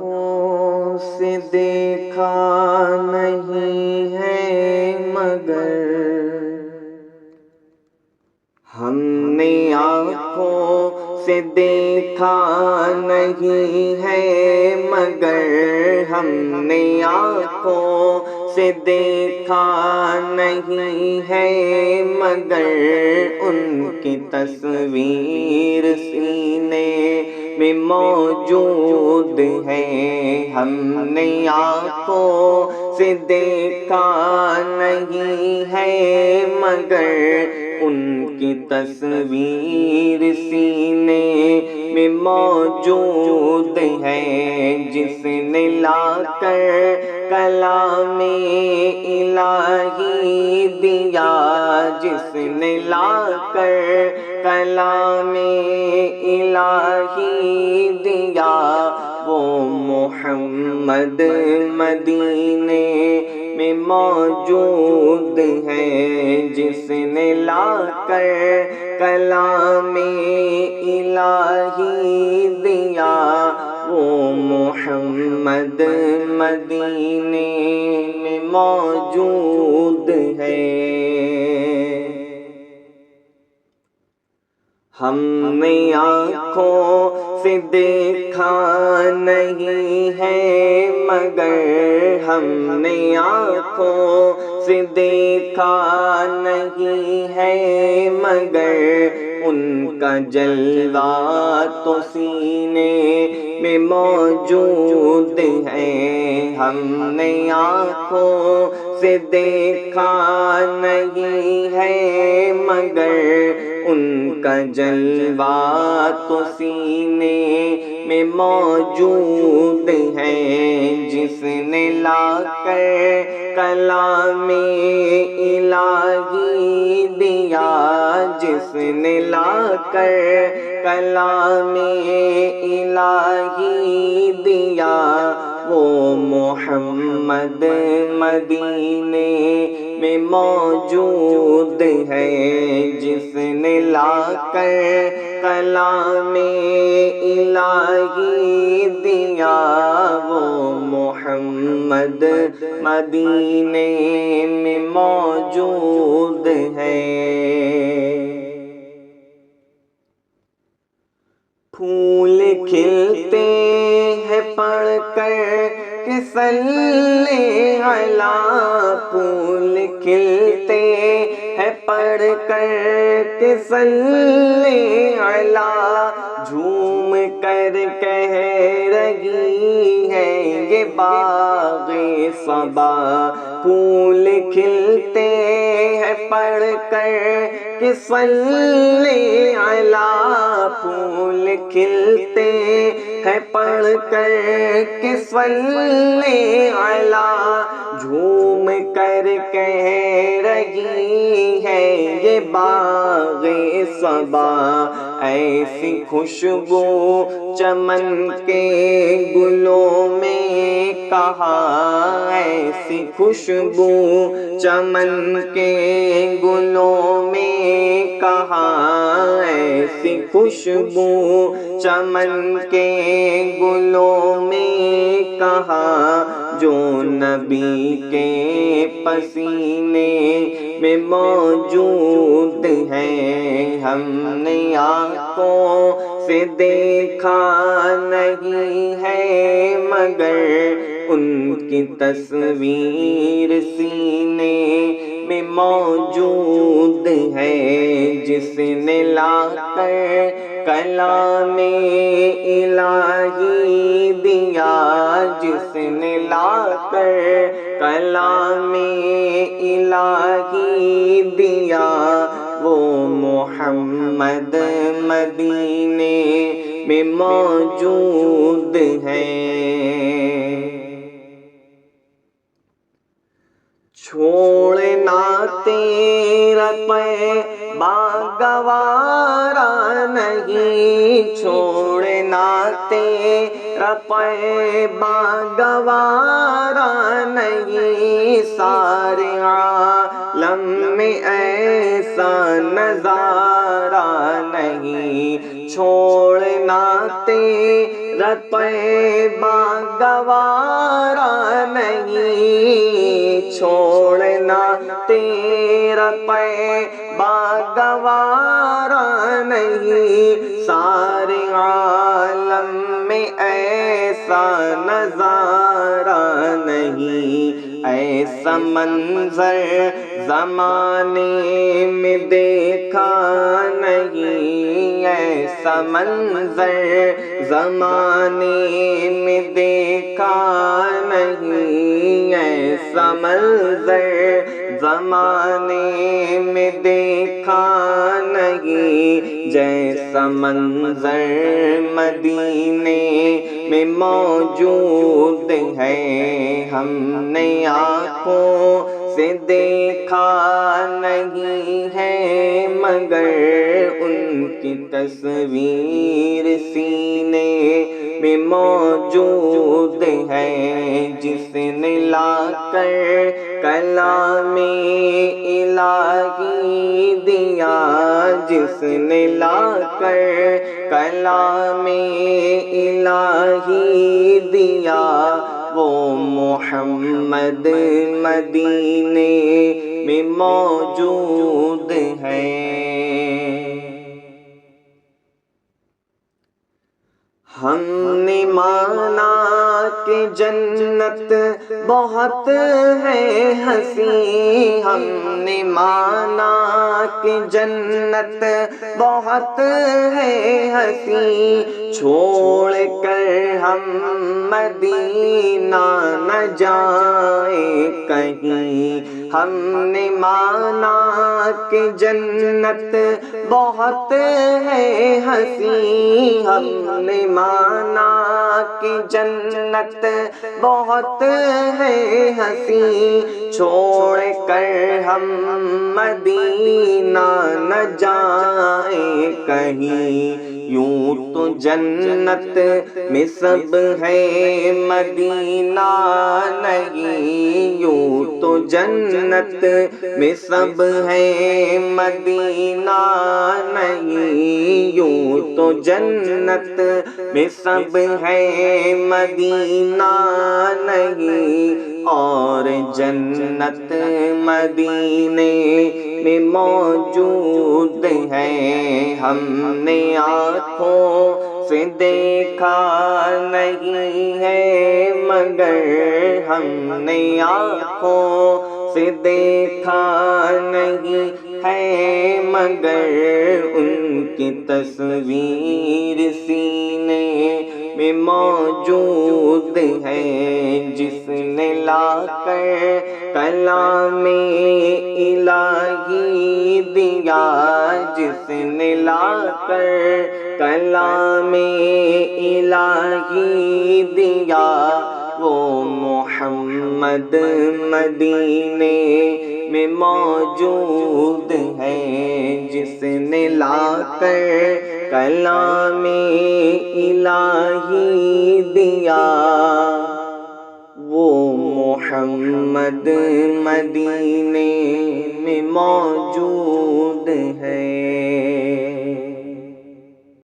آنکھوں سے دیکھا نہیں ہے مگر ہم نے آنکھوں سے دیکھا نہیں ہے مگر ہم نے آنکھوں سے دیکھا نہیں ہے مگر ان کی تصویر سینے میں موجود ہے. ہم نے آنکھوں سے دیکھا نہیں ہے مگر ان کی تصویر سینے میں موجود ہے. جس نے لا کر کلام الہی دیا، جس نے لا کر کلام الہی دیا، وہ محمد مدینے میں موجود ہے. جس نے لا کر کلام الہی دیا، وہ محمد مدینے میں موجود ہے. ہم نے آنکھوں سے دیکھا نہیں ہے مگر ہم نے آنکھوں سے دیکھا نہیں ہے مگر ان کا جلوہ تو سینے میں موجود ہے. ہم نے آنکھوں سے دیکھا نہیں ہے مگر ان کا جلوہ تو سینے میں موجود ہے. جس نے لا کر کلام الہی دیا، جس نے لا کر کلام الہی دیا، وہ محمد مدینے میں موجود ہے. جس نے لا کر کلام الہی دیا، وہ محمد مدینے میں موجود ہے. پھول کھلتے ہیں پڑھ کر کہ صلی علی، پھول کھلتے ہیں پڑھ کر کہ صلی علی، جھوم کر کہہ رہی ہے یہ باغ صبا. پھول کھلتے ہیں پڑھ کر کہ صلی علی، پھول کھلتے ہیں پڑھ کر کہ صلی علی، جھوم کر کہہ رہی ہے یہ باغ صبا. ایسی خوشبو چمن کے گلوں میں کہاں، ایسی خوشبو چمن کے گلوں میں کہاں، ایسی خوشبو چمن کے گلوں میں کہاں، جو نبی کے پسینے میں موجود ہے. ہم نے آنکھوں سے دیکھا نہیں ہے مگر ان کی تصویر سینے میں موجود ہے. جس نے لا کر کلام الہی دیا، جس نے لا کر کلام الہی دیا، وہ محمد مدینے میں موجود ہے. چھوڑنا تیرا پیبا گوارا نہیں، چھوڑنا تیرا پیبا گوارا نہیں، سارے عالم میں ایسا نظارہ نہیں. چھوڑنا تیرا طیبہ گوارا نہیں، چھوڑنا تیرا طیبہ گوارا نہیں، سارے عالم میں ایسا نظارہ نہیں، ایسا منظر زمانے میں دیکھا نہیں، ایسا منظر زمانے میں دیکھا نہیں، ایسا منظر زمانے میں دیکھا نہیں، جیسا منظر مدینے میں موجود ہے، ہم نے آنکھوں سے دیکھا نہیں ہے، مگر ان کی تصویر سینے میں موجود ہے، جس نے لا کر کلام الہی دیا، جس نے لا کر کلام الہی دیا، وہ محمد مدینے میں موجود ہے۔ ہم نے مانا کہ جنت بہت ہے حسین، ہم نے مانا کہ جنت بہت ہے حسین، چھوڑ کر ہم مدینہ نہ جائیں کہیں، ہم نے مانا کہ جنت بہت ہے حسین، ہم نے مانا کہ جنت بہت ہے حسین، چھوڑ کر ہم مدینہ نہ جائیں کہیں، یوں تو جنت میں سب ہے مدینہ نہیں، یوں تو جنت میں سب ہے مدینہ نہیں، یوں تو جنت میں سب ہے مدینہ نہیں، اور جنت مدینے میں موجود ہے، ہم نے آنکھوں سے دیکھا نہیں ہے، مگر ہم نے آنکھوں سے دیکھا نہیں ہے، مگر ان کی تصویر سینے میں موجود ہے، جس نے لا کر کلام الہی دیا، جس نے لا کر کلام الہی دیا، وہ محمد مدینے میں موجود ہے، جس نے لا کر کلام الہی دیا، وہ محمد مدینے میں موجود ہے۔